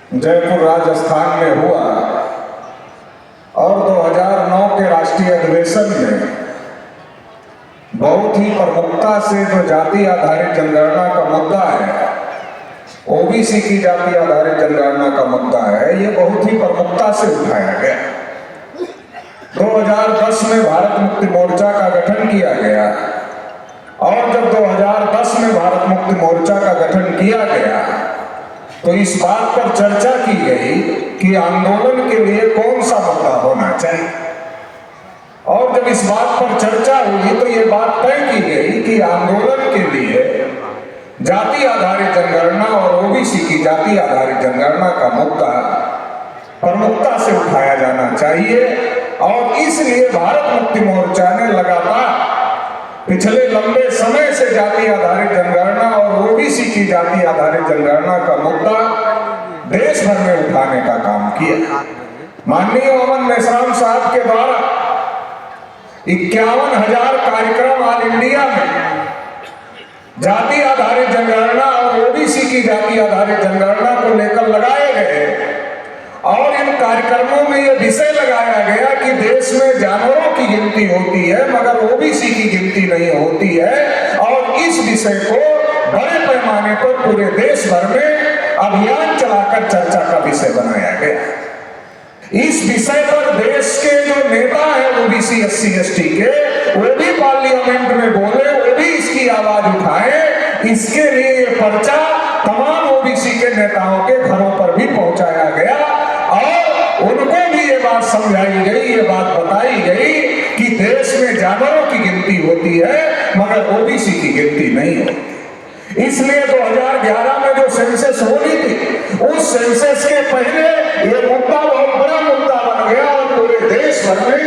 जयपुर राजस्थान में हुआ और 2009 के राष्ट्रीय अधिवेशन में बहुत ही प्रमुखता से जो जाति आधारित जनगणना का मुद्दा है, ओबीसी की जाति आधारित जनगणना का मुद्दा है, ये बहुत ही प्रमुखता से उठाया गया। 2010 में भारत मुक्ति मोर्चा का गठन किया गया और जब 2010 में भारत मुक्ति मोर्चा का गठन किया गया तो इस बात पर चर्चा की गई कि आंदोलन के लिए कौन सा मुद्दा होना चाहिए। और जब इस बात पर चर्चा हुई तो ये बात तय की गई कि आंदोलन के लिए जाति आधारित जनगणना और ओबीसी की जाति आधारित जनगणना का मुद्दा प्रमुखता से उठाया जाना चाहिए। और इसलिए भारत मुक्ति मोर्चा ने लगातार पिछले लंबे समय से जाति आधारित जनगणना और ओबीसी की जाति आधारित जनगणना का मुद्दा देश भर में उठाने का काम किया। माननीय अमन मेश्राम साहब के द्वारा 51,000 कार्यक्रम ऑल इंडिया में जाति आधारित जनगणना और ओबीसी की जाति आधारित जनगणना को लेकर लगाए गए और इन कार्यक्रमों में यह विषय लगाया गया कि देश में जानवरों की गिनती होती है मगर ओबीसी की गिनती नहीं होती है। और इस विषय को बड़े पैमाने पर पूरे देश भर में अभियान चलाकर चर्चा का विषय बनाया गया। इस विषय पर देश के जो नेता हैं ओबीसी SC ST के, वो भी पार्लियामेंट में बोले, वो भी इसकी आवाज उठाए। इसके लिए ये पर्चा तमाम ओबीसी के नेताओं के घरों पर भी पहुंचाया गया और उनको भी ये बात समझाई गई, ये बात बताई गई कि देश में जानवरों की गिनती होती है मगर ओबीसी की गिनती नहीं होती। इसलिए 2011 में जो सेंसस होनी थी, उस सेंसस के पहले ये मुद्दा बहुत बड़ा मुद्दा बन गया और पूरे देश भर में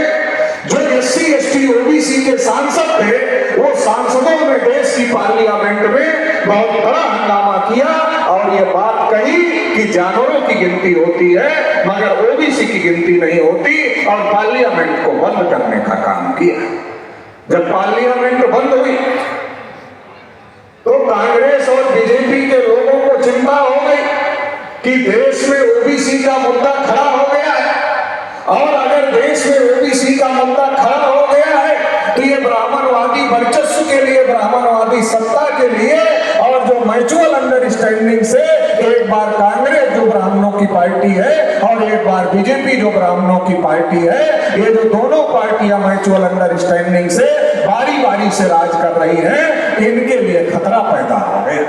जो SC ST ओबीसी के सांसद थे, वो सांसदों ने देश की पार्लियामेंट में बहुत बड़ा हंगामा किया और ये बात कही कि जानवरों की गिनती होती है मगर ओबीसी की गिनती नहीं होती और पार्लियामेंट को बंद करने का काम किया। जब पार्लियामेंट बंद हुई तो कांग्रेस और बीजेपी के लोगों को चिंता हो गई कि देश में ओबीसी का मुद्दा खड़ा हो गया है और अगर देश में ओबीसी का मुद्दा खड़ा हो गया है तो ये ब्राह्मणवादी वर्चस्व के लिए, ब्राह्मणवादी सत्ता के लिए और जो म्यूचुअल अंडरस्टैंडिंग से एक बार कांग्रेस जो ब्राह्मणों की पार्टी है और एक बार बीजेपी जो ब्राह्मणों की पार्टी है, ये जो दोनों पार्टियां म्यूचुअल अंडरस्टैंडिंग से बारी बारी से राज कर रही हैं, इनके लिए खतरा पैदा हो गया।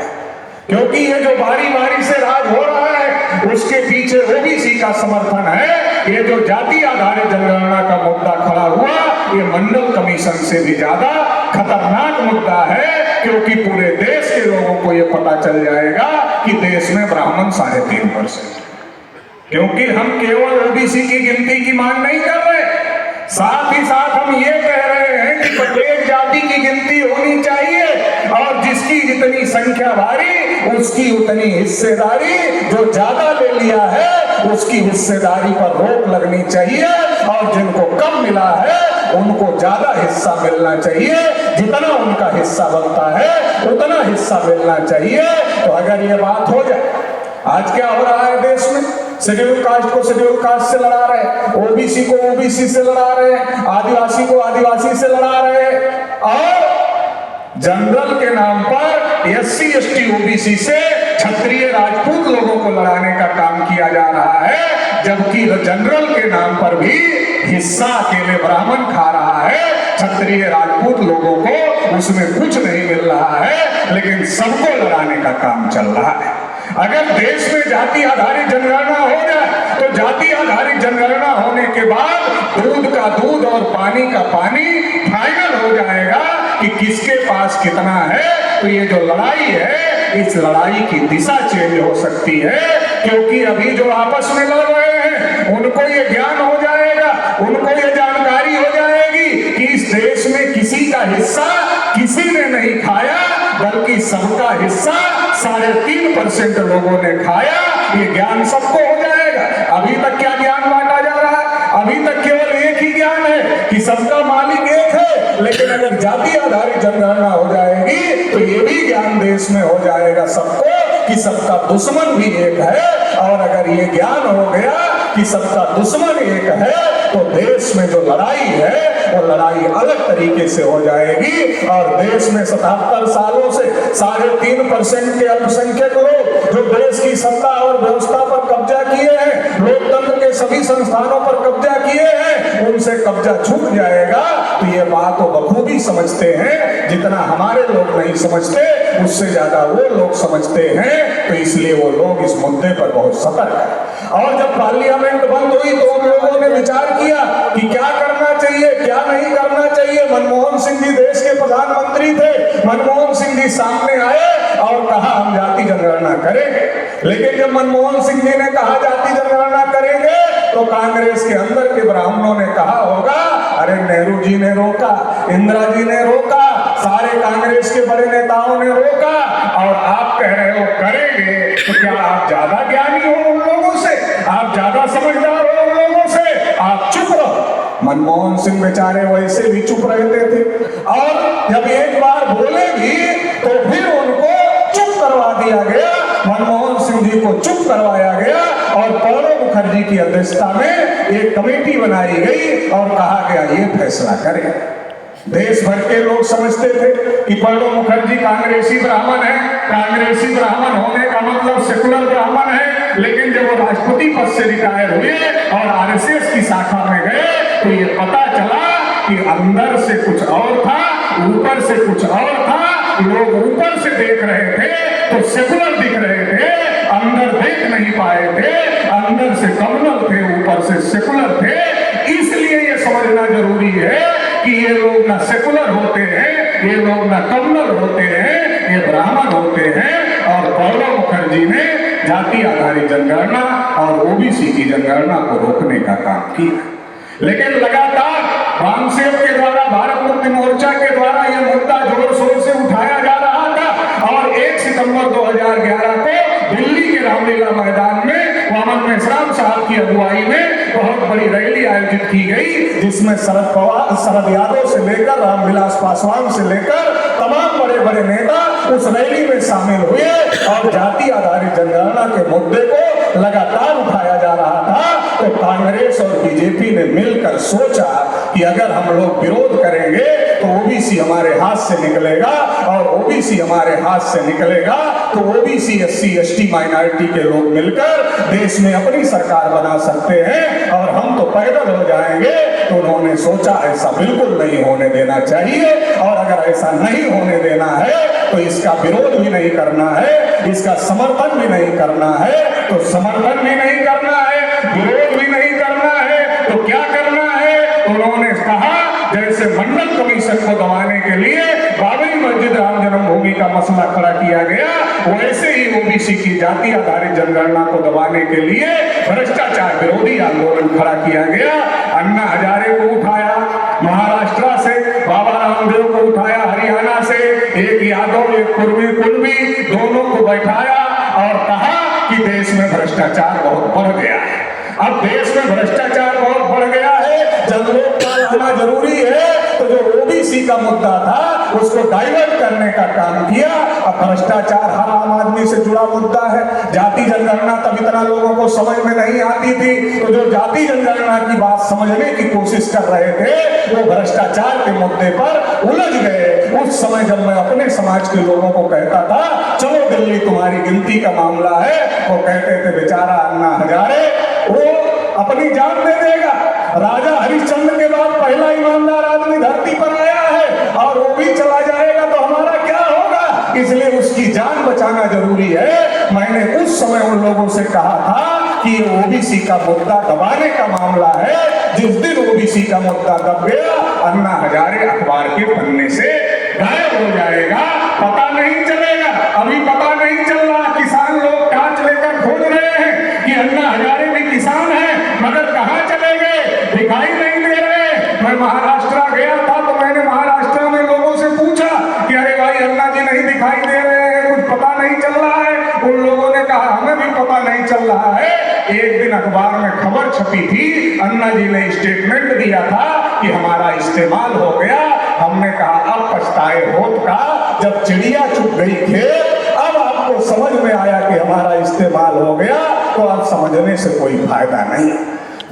क्योंकि ये जो बारी बारी से राज हो रहा है उसके पीछे ओबीसी का समर्थन है। ये जो जाति आधारित जनगणना का मुद्दा खड़ा हुआ, ये मंडल कमीशन से भी ज्यादा खतरनाक मुद्दा है क्योंकि पूरे देश के लोगों को ये पता चल जाएगा कि देश में ब्राह्मण 3.5%। क्योंकि हम केवल ओबीसी की गिनती की मांग नहीं कर रहे, साथ ही साथ हम ये कह रहे हैं कि प्रत्येक जाति की गिनती होनी चाहिए और जिसकी जितनी संख्या भारी उसकी उतनी हिस्सेदारी, जो ज्यादा ले लिया है उसकी हिस्सेदारी पर रोक लगनी चाहिए और जिनको कम मिला है उनको ज्यादा हिस्सा मिलना चाहिए। जितना उनका हिस्सा बनता है उतना हिस्सा मिलना चाहिए। तो अगर ये बात हो जाए, आज क्या हो रहा है देश में, शेड्यूल कास्ट को शेड्यूल कास्ट से लड़ा रहे, ओबीसी को ओबीसी से लड़ा रहे, आदिवासी को आदिवासी से लड़ा रहे और जनरल के नाम पर SC ST ओबीसी से क्षत्रिय राजपूत लोगों को लड़ाने का काम किया जा रहा है, जबकि जनरल के नाम पर भी हिस्सा अकेले ब्राह्मण खा रहा है, क्षत्रिय राजपूत लोगों को उसमें कुछ नहीं मिल रहा है, लेकिन सबको लड़ाने का काम चल रहा है। अगर देश में जाति आधारित जनगणना हो जाए तो जाति आधारित जनगणना होने के बाद दूध का दूध और पानी का पानी फाइनल हो जाएगा कि किसके पास कितना है। तो ये जो लड़ाई है, इस लड़ाई की दिशा चेंज हो सकती है क्योंकि अभी जो आपस में लड़ रहे हैं उनको ये ज्ञान हो जाएगा, उनको ये जानकारी हो जाएगी कि इस देश में किसी का हिस्सा किसी ने नहीं खाया बल्कि सबका हिस्सा 3.5% लोगों ने खाया। ये ज्ञान सबको हो जाएगा। अभी तक क्या ज्ञान बांटा जा रहा है? अभी तक केवल एक ही ज्ञान है कि सबका मालिक एक है, लेकिन अगर जाति आधारित जनगणना हो जाएगी तो ये भी ज्ञान देश में हो जाएगा सबको कि सबका दुश्मन भी एक है। और अगर ये ज्ञान हो गया कि सबका दुश्मन एक है, तो देश में जो लड़ाई है वो लड़ाई अलग तरीके से हो जाएगी। और देश में 77 सालों से 3.5% के अल्पसंख्यक लोग जो देश की सत्ता और व्यवस्था पर कब्जा किए हैं, लोकतंत्र के सभी संस्थानों पर कब्जा किए हैं, उनसे कब्जा छूट जाएगा। तो ये बात वो बखूबी समझते हैं, जितना हमारे लोग नहीं समझते उससे ज्यादा वो लोग समझते हैं। तो इसलिए वो लोग इस मुद्दे पर बहुत सतर्क है। और जब पार्लियामेंट बंद हुई तो उन लोगों ने विचार किया कि क्या करना चाहिए, क्या नहीं करना चाहिए। मनमोहन सिंह जी देश के प्रधानमंत्री थे। मनमोहन सिंह जी सामने आए और कहा हम जाति जनगणना करेंगे। लेकिन जब मनमोहन सिंह जी ने कहा जाति जनगणना करेंगे, तो कांग्रेस के अंदर के ब्राह्मणों ने कहा होगा, अरे नेहरू जी ने रोका, इंदिरा जी ने रोका, सारे कांग्रेस के बड़े नेताओं ने रोका, और आप कह रहे हो करेंगे। तो क्या आप ज्यादा ज्ञानी हो उन लोगों से? आप ज्यादा समझदार हो उन लोगों से? आप चुप रहो। मनमोहन सिंह बेचारे वैसे भी चुप रहते थे, और जब एक बार बोले भी तो फिर उनको चुप करवा दिया गया। मनमोहन सिंह जी को चुप करवाया गया और प्रणब मुखर्जी की अध्यक्षता में एक कमेटी बनाई गई और कहा गया ये फैसला करें। देश भर के लोग समझते थे कि प्रणब मुखर्जी कांग्रेसी ब्राह्मण है, कांग्रेसी ब्राह्मण होने का मतलब सेकुलर ब्राह्मण है। लेकिन जब वो राष्ट्रपति पद से रिटायर हुए और आरएसएस की शाखा में गए, तो ये पता चला कि अंदर से कुछ और था, ऊपर से कुछ और था। लोग ऊपर से देख रहे थे तो सेकुलर दिख रहे थे, अंदर देख नहीं पाए थे। अंदर से कम्युनल थे, ऊपर से सेकुलर थे। इसलिए ये समझना जरूरी है कि ये लोग ना सेकुलर होते हैं, ये लोग ना कम्युनल होते हैं, ये ब्राह्मण होते हैं। और प्रणब मुखर्जी ने जाति आधारित जनगणना और ओबीसी की जनगणना को रोकने का काम किया। लेकिन लगातार वामसेव के द्वारा, भारत मुक्ति मोर्चा के द्वारा यह मुद्दा जोर शोर से उठाया जा रहा था। और 1 सितंबर 2011 को दिल्ली के रामलीला मैदान में वामन मेश्राम साहब की अगुवाई में बहुत बड़ी रैली आयोजित की गई, जिसमें शरद यादव से लेकर रामविलास पासवान से लेकर तमाम बड़े बड़े नेता उस रैली में शामिल हुए। और जाति आधारित जनगणना के मुद्दे को लगातार उठाया जा रहा था। तो कांग्रेस और बीजेपी ने मिलकर सोचा कि अगर हम लोग विरोध करेंगे तो ओबीसी हमारे हाथ से निकलेगा, और ओबीसी हमारे हाथ से निकलेगा तो ओबीसी एससी एसटी माइनॉरिटी के लोग मिलकर देश में अपनी सरकार बना सकते हैं और हम तो पैदल हो जाएंगे। तो उन्होंने सोचा ऐसा बिल्कुल नहीं होने देना चाहिए, और अगर ऐसा नहीं होने देना है तो इसका विरोध भी नहीं करना है, इसका समर्थन भी नहीं करना है। तो समर्थन भी नहीं करना है, विरोध भी नहीं करना है, तो क्या करना है? उन्होंने कहा जैसे मंडल कमीशन को दबाने के लिए बाबरी मस्जिद राम जन्मभूमि का मसला खड़ा किया गया, वैसे ही ओबीसी की जाति आधारित जनगणना को दबाने के लिए भ्रष्टाचार विरोधी आंदोलन खड़ा किया गया। अन्ना हजारे को उठाया महाराष्ट्र से, बाबा रामदेव को उठाया हरियाणा से, एक यादव एक कुर्मी दोनों को बैठाया और कहा कि देश में भ्रष्टाचार बहुत बढ़ गया है। अब देश में भ्रष्टाचार बहुत बढ़ गया है, जनलोक का लाना जरूरी है। तो जो ओबीसी का मुद्दा था उसको डाइवर्ट करने का काम किया। अब भ्रष्टाचार हर आम आदमी से जुड़ा मुद्दा है। जाति जनगणना तब इतना लोगों को समझ में नहीं आती थी, तो जो जाति जनगणना की बात समझने की कोशिश कर रहे थे वो भ्रष्टाचार के मुद्दे पर उलझ गए। उस समय जब मैं अपने समाज के लोगों को कहता था चलो दिल्ली तुम्हारी गिनती का मामला है, वो कहते थे बेचारा अन्ना हजारे वो अपनी जान दे देगा। राजा हरिश्चंद्र के बाद पहला ईमानदार आदमी धरती पर आया है और वो भी चला जाएगा तो हमारा क्या होगा? इसलिए उसकी जान बचाना जरूरी है। मैंने उस समय उन लोगों से कहा था कि ओबीसी का मुद्दा दबाने का मामला है। जिस दिन ओबीसी का मुद्दा दब गया, अन्ना हजारे अखबार के पन्ने से गायब हो जाएगा, पता नहीं चलेगा। अभी पता नहीं चल रहा, किसान लोग टार्च लेकर खोज रहे हैं कि अन्ना हजारे भी किसान है, मगर कहाँ चले गए, दिखाई नहीं दे रहे। मैं महाराष्ट्र गया था तो मैंने महाराष्ट्र में लोगों से पूछा कि अरे भाई अन्ना जी नहीं दिखाई दे रहे हैं, कुछ पता नहीं चल रहा है। उन लोगों ने कहा हमें भी पता नहीं चल रहा है। एक दिन अखबार में खबर छपी थी, अन्ना जी ने स्टेटमेंट दिया था कि हमारा इस्तेमाल हो गया। हमने कहा अब पछताए होत का, जब चिड़िया चुप गई खेत, अब आपको समझ में आया कि हमारा इस्तेमाल हो गया। तो अब समझने से कोई फायदा नहीं।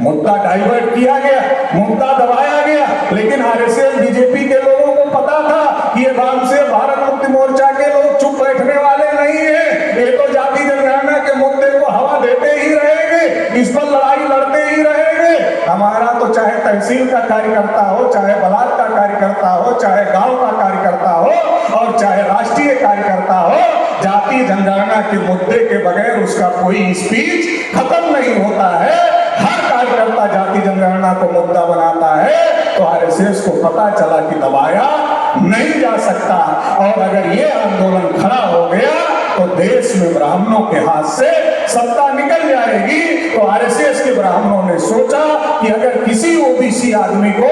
मुद्दा डाइवर्ट किया गया, मुद्दा दबाया गया, लेकिन आरएसएस बीजेपी के लोगों को पता था कि ये भारत मुक्ति मोर्चा के लोग चुप बैठने वाले नहीं है। ये तो जाति जनगणना के मुद्दे को हवा देते ही रहेंगे, इस पर लड़ाई लड़ते ही रहेंगे। हमारा तो चाहे तहसील का कार्यकर्ता हो, चाहे ब्लॉक का कार्यकर्ता हो, चाहे गांव का कार्यकर्ता हो और चाहे राष्ट्रीय कार्यकर्ता हो, जाति जनगणना के मुद्दे के बगैर उसका कोई स्पीच खत्म नहीं होता है। हर कार्यकर्ता जाति जनगणना को मुद्दा बनाता है, तो आरएसएस को पता चला कि दबाया नहीं जा सकता, और अगर ये आंदोलन खड़ा हो गया तो देश में ब्राह्मणों के हाथ से सत्ता निकल जाएगी। तो आरएसएस के ब्राह्मणों ने सोचा कि अगर किसी ओबीसी आदमी को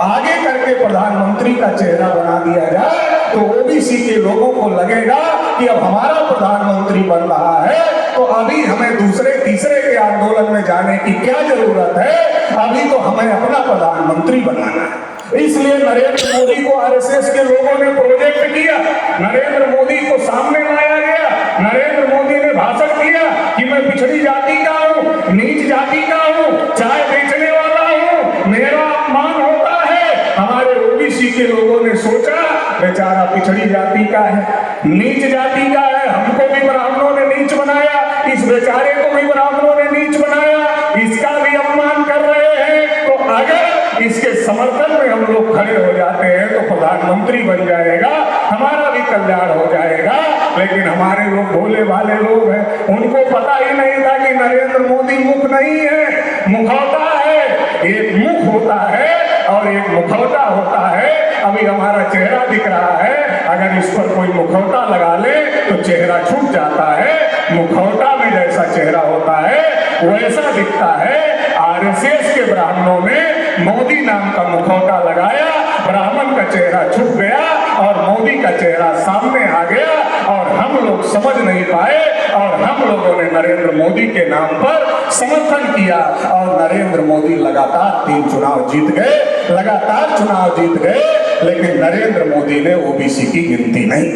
आगे करके प्रधानमंत्री का चेहरा बना दिया जाए तो ओबीसी के लोगों को लगेगा कि अब हमारा प्रधानमंत्री बन रहा है, तो अभी हमें दूसरे तीसरे के आंदोलन में जाने की क्या जरूरत है, अभी तो हमें अपना प्रधानमंत्री बनाना है। इसलिए नरेंद्र मोदी को आरएसएस के लोगों ने प्रोजेक्ट किया, नरेंद्र मोदी को सामने लाया गया, नरेंद्र मोदी ने भाषण दिया कि मैं पिछड़ी जाति का हूँ, नीच जाति का हूँ, चाय बेचने वाला हूँ, मेरा अपमान होता है। हमारे ओबीसी के लोगों ने सोचा बेचारा पिछड़ी जाति का है, नीच जाति का है, हमको भी ब्राह्मणों ने नीच बनाया, इस बेचारे को भी ब्राह्मणों ने नीच बनाया, इसका भी अपमान कर रहे हैं, तो अगर इसके समर्थन में हम लोग खड़े हो जाते हैं तो प्रधानमंत्री बन जाएगा, हमारा भी कल्याण हो जाएगा। लेकिन हमारे लोग भोले भाले लोग हैं, उनको पता ही नहीं था कि नरेंद्र मोदी मुख नहीं है, मुखौटा है। एक मुख होता है और एक मुखौटा होता है। अभी हमारा चेहरा दिख रहा है, अगर इस पर कोई मुखौटा लगा ले तो चेहरा छूट जाता है। मुखौटा में जैसा चेहरा होता है वैसा दिखता है। आरएसएस के ब्राह्मणों ने मोदी नाम का मुखौटा लगाया, ब्राह्मण का चेहरा छुप गया और मोदी का चेहरा सामने आ गया, और हम लोग समझ नहीं पाए, और हम लोगों ने नरेंद्र मोदी के नाम पर समर्थन किया, और नरेंद्र मोदी लगातार 3 चुनाव जीत गए, लगातार चुनाव जीत गए। लेकिन नरेंद्र मोदी ने ओबीसी की गिनती नहीं।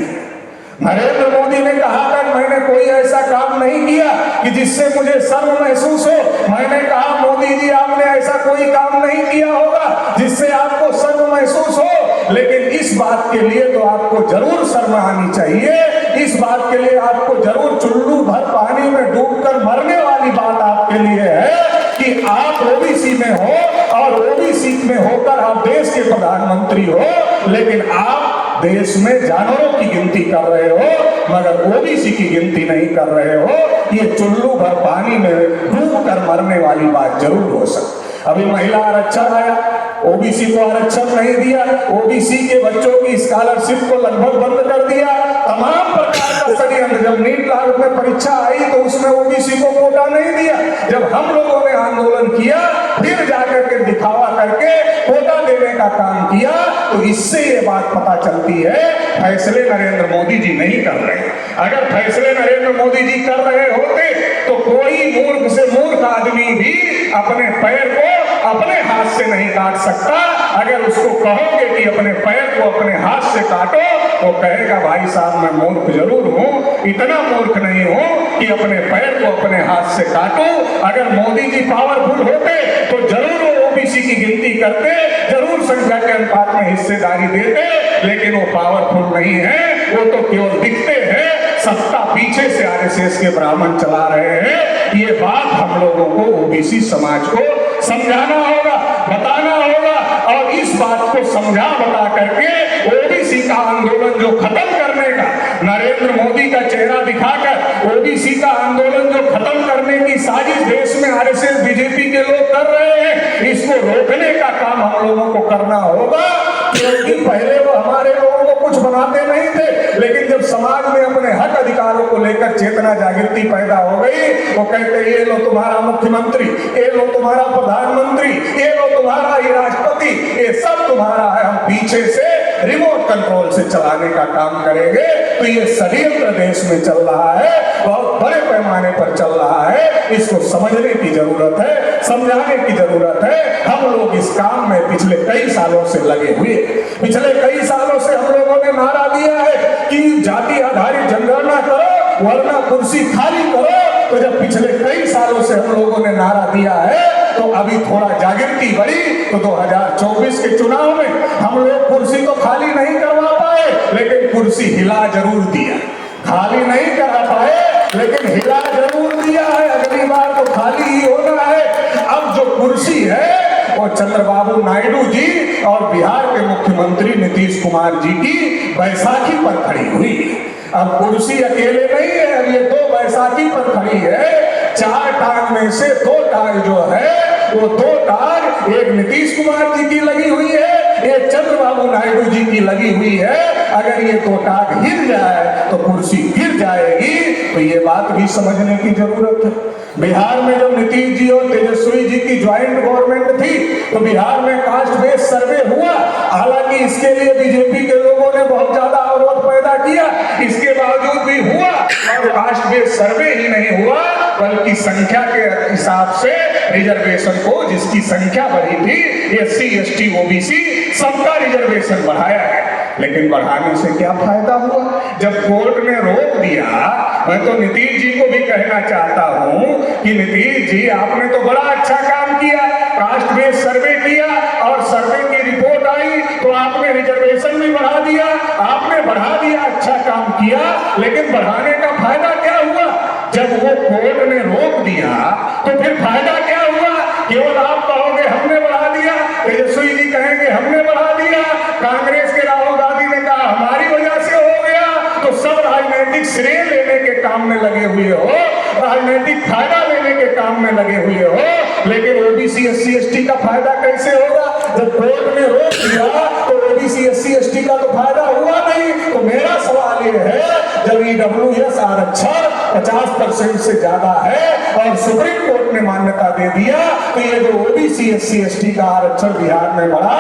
नरेंद्र मोदी ने कहा था मैंने कोई ऐसा काम नहीं किया कि जिससे मुझे शर्म महसूस हो। मैंने कहा मोदी जी आपने ऐसा कोई काम नहीं किया होगा जिससे आपको शर्म महसूस हो, लेकिन इस बात के लिए तो आपको जरूर शर्म आनी चाहिए, इस बात के लिए आपको जरूर चुल्लू भर पानी में डूबकर मरने वाली बात आपके लिए है कि आप ओबीसी में हो और ओबीसी में होकर आप देश के प्रधानमंत्री हो, लेकिन आप देश में जानवरों की गिनती कर रहे हो मगर ओबीसी की गिनती नहीं कर रहे हो। ये चुल्लू भर पानी में डूब कर मरने वाली बात जरूर हो सकती। अभी महिला आरक्षण आया, ओबीसी को आरक्षण नहीं दिया, ओबीसी के बच्चों की स्कॉलरशिप को लगभग बंद कर दिया, तमाम प्रकार का षड्यंत्र। जब नीट लागू में परीक्षा आई तो उसमें ओबीसी को कोटा नहीं दिया। जब हम लोगों ने आंदोलन किया फिर जाकर के दिखावा करके कोटा देने का काम किया, तो इससे ये बात पता चलती है फैसले नरेंद्र मोदी जी नहीं कर रहे। अगर फैसले नरेंद्र मोदी जी कर रहे होते तो कोई मूर्ख से मूर्ख आदमी भी अपने पैर को अपने हाथ से नहीं काट सकता। अगर उसको कहोगे कि अपने पैर को अपने हाथ से काटो तो कहेगा भाई साहब मैं मूर्ख जरूर हूँ, इतना मूर्ख नहीं हूँ कि अपने पैर को अपने हाथ से काटूं। अगर मोदी जी पावरफुल होते तो जरूर वो ओबीसी की गिनती करते, जरूर संख्या के अनुपात में हिस्सेदारी देते, लेकिन वो पावरफुल नहीं है, वो तो केवल दिखते हैं। सत्ता पीछे से आरएसएस के ब्राह्मण चला रहे हैं। ये बात हम लोगों को ओबीसी समाज को समझाना होगा, बताना होगा, और इस बात को समझा बता करके ओबीसी का आंदोलन जो खत्म करने का, नरेंद्र मोदी का चेहरा दिखाकर ओबीसी का आंदोलन जो खत्म करने की साजिश देश में आरएसएस बीजेपी के लोग कर रहे हैं, इसको रोकने का काम हम लोगों को करना होगा। क्योंकि पहले वो हमारे लोगों को कुछ बनाते नहीं थे, लेकिन जब समाज में अपने हक अधिकारों को लेकर चेतना जागृति पैदा हो गई, वो कहते ये लो तुम्हारा मुख्यमंत्री, ये लो तुम्हारा प्रधानमंत्री, ये लो तुम्हारा ही राष्ट्रपति, ये सब तुम्हारा है, हम पीछे से रिमोट कंट्रोल से चलाने का काम करेंगे। तो ये षड्यंत्र देश में चल रहा है, बहुत बड़े पैमाने पर चल रहा है। इसको समझने की जरूरत है, समझाने की जरूरत है। हम लोग इस काम में पिछले कई सालों से लगे हुए, पिछले कई सालों से हम लोगों ने नारा दिया है कि जाति आधारित जनगणना करो वरना कुर्सी खाली करो। तो जब पिछले कई सालों से हम लोगों ने नारा दिया है तो अभी थोड़ा जागृति बढ़ी, तो 2024 के चुनाव में हम लोग कुर्सी तो खाली नहीं करवा पाए, लेकिन कुर्सी हिला जरूर दिया। खाली नहीं करा पाए लेकिन हिला जरूर दिया है। अगली बार तो खाली ही होना है। अब जो कुर्सी है वो चंद्रबाबू नायडू जी और बिहार के मुख्यमंत्री नीतीश कुमार जी की बैसाखी पर खड़ी हुई है। अब कुर्सी अकेले नहीं है, अब ये 2 बैसाखी पर खड़ी है। 4 टांग में से 2 टांग जो है वो 2 टांग एक नीतीश कुमार जी की लगी हुई है, एक चंद्रबाबू नायडू जी की लगी हुई है। अगर ये 2 टांग हिल जाए तो कुर्सी गिर जाएगी। तो ये बात भी समझने की जरूरत है। बिहार में जब नीतीश जी और तेजस्वी जी की ज्वाइंट गवर्नमेंट थी तो बिहार में कास्ट बेस्ड सर्वे हुआ। हालांकि इसके लिए बीजेपी के लोगों ने बहुत ज्यादा अवरोध पैदा किया, इसके बावजूद भी हुआ। और कास्ट बेस्ड सर्वे ही नहीं हुआ बल्कि संख्या के हिसाब से रिजर्वेशन को, जिसकी संख्या बढ़ी थी, SC ST OBC सबका रिजर्वेशन बढ़ाया है। लेकिन बढ़ाने से क्या फायदा हुआ? जब कोर्ट ने रोक दिया, मैं तो नीतीश जी को भी कहना चाहता हूं कि नीतीश जी आपने तो बड़ा अच्छा काम किया, कास्ट बेस्ड सर्वे किया और सर्वे की रिपोर्ट आई तो आपने रिजर्वेशन भी बढ़ा दिया। आपने बढ़ा दिया, अच्छा काम किया, लेकिन बढ़ाने का फायदा क्या हुआ? जब वो कोर्ट ने रोक दिया तो फिर फायदा क्या हुआ? केवल आप कहोगे हमने बढ़ा दिया, तेजस्वी जी कहेंगे हमने बढ़ा दिया, कांग्रेस के राहुल गांधी ने कहा हमारी वजह से हो गया, तो सब राजनीतिक श्रेय लेने के काम में लगे हुए हो, राजनीतिक फायदा लेने के काम में लगे हुए हो। लेकिन OBC SC ST का फायदा कैसे होगा? जब कोर्ट ने रोक दिया तो OBC SC ST का तो फायदा हुआ नहीं। तो मेरा सवाल ये है, जब EWS आरक्षण 50% से ज्यादा है और सुप्रीम कोर्ट ने मान्यता दे दिया, तो ये जो OBC SC ST का आरक्षण बिहार में बढ़ा,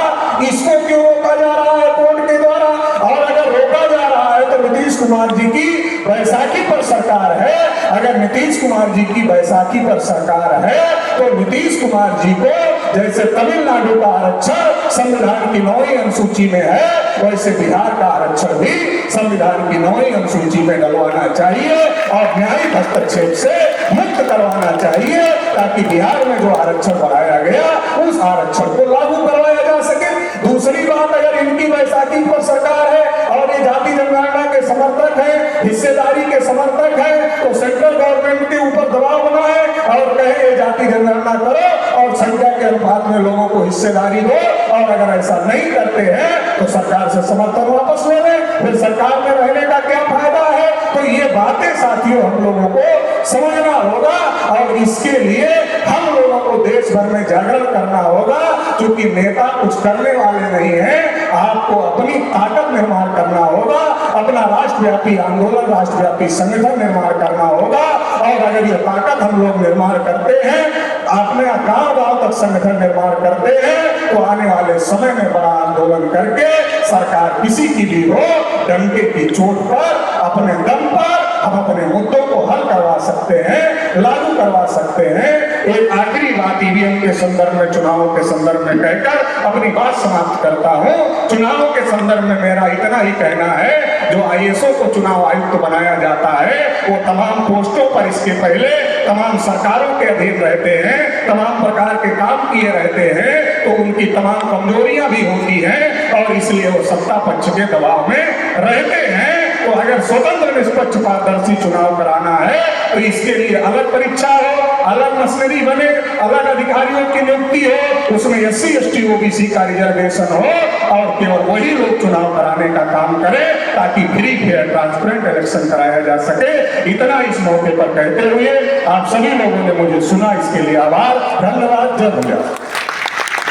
इसको क्यों रोका जा रहा है कोर्ट के द्वारा? और अगर रोका जा रहा है तो नीतीश कुमार जी की बैसाखी पर सरकार है। अगर नीतीश कुमार जी की बैसाखी पर सरकार है तो नीतीश कुमार जी को जैसे तमिलनाडु का आरक्षण संविधान की 9वीं अनुसूची में है, वैसे बिहार का आरक्षण भी संविधान की 9वीं अनुसूची में डलवाना चाहिए और न्यायिक हस्तक्षेप से मुक्त करवाना चाहिए, ताकि बिहार में जो आरक्षण बढ़ाया गया उस आरक्षण को लागू करवाया जा सके। दूसरी बात, अगर इनकी बैसाखी पर सरकार है और ये जाति जनगणना के समर्थक है, हिस्सेदारी के समर्थक है, तो सेंट्रल गवर्नमेंट के ऊपर दबाव बनाए और कहे जाति जनगणना करो और संख्या के अनुपात में लोगों को हिस्सेदारी दो, और अगर ऐसा नहीं करते हैं तो सरकार से समर्थन वापस ले लें, फिर सरकार में रहने का क्या फायदा है? तो ये बातें साथियों हम लोगों को समझना होगा और इसके लिए हम लोगों को देश भर में जागरण करना होगा। क्योंकि नेता कुछ करने वाले नहीं हैं, आपको अपनी ताकत निर्माण करना होगा, अपना राष्ट्रव्यापी आंदोलन, राष्ट्रव्यापी संगठन निर्माण करना होगा। और अगर ये ताकत हम लोग निर्माण करते हैं, अपने गांव-गांव तक संगठन निर्माण करते हैं, तो आने वाले समय में बड़ा आंदोलन करके सरकार किसी की भी हो, डंके की चोट पर, अपने दम पर हम अपने मुद्दों को हल करवा सकते हैं, लागू करवा सकते हैं। एक आखिरी बात ईवीएम के संदर्भ में, चुनावों के संदर्भ में कहकर अपनी बात समाप्त करता हूं। चुनावों के संदर्भ में मेरा इतना ही कहना है, जो IASO को चुनाव आयुक्त बनाया जाता है वो तमाम पोस्टों पर इसके पहले तमाम सरकारों के अधीन रहते हैं, तमाम प्रकार के काम किए रहते हैं, तो उनकी तमाम कमजोरियां भी होती हैं और इसलिए वो सत्ता पक्ष के दबाव में रहते हैं। तो अगर स्वतंत्र निष्पक्ष पारदर्शी चुनाव कराना है तो इसके लिए अलग परीक्षा हो, अलग मशीनरी बने, अलग अधिकारियों की नियुक्ति हो, उसमें SC ST OBC का रिजर्वेशन हो और केवल वही लोग चुनाव कराने का काम करें ताकि फ्री फेयर ट्रांसपेरेंट इलेक्शन कराया जा सके। इतना इस मौके पर कहते हुए आप सभी लोगों ने मुझे सुना, इसके लिए आभार, धन्यवाद, जय भैया।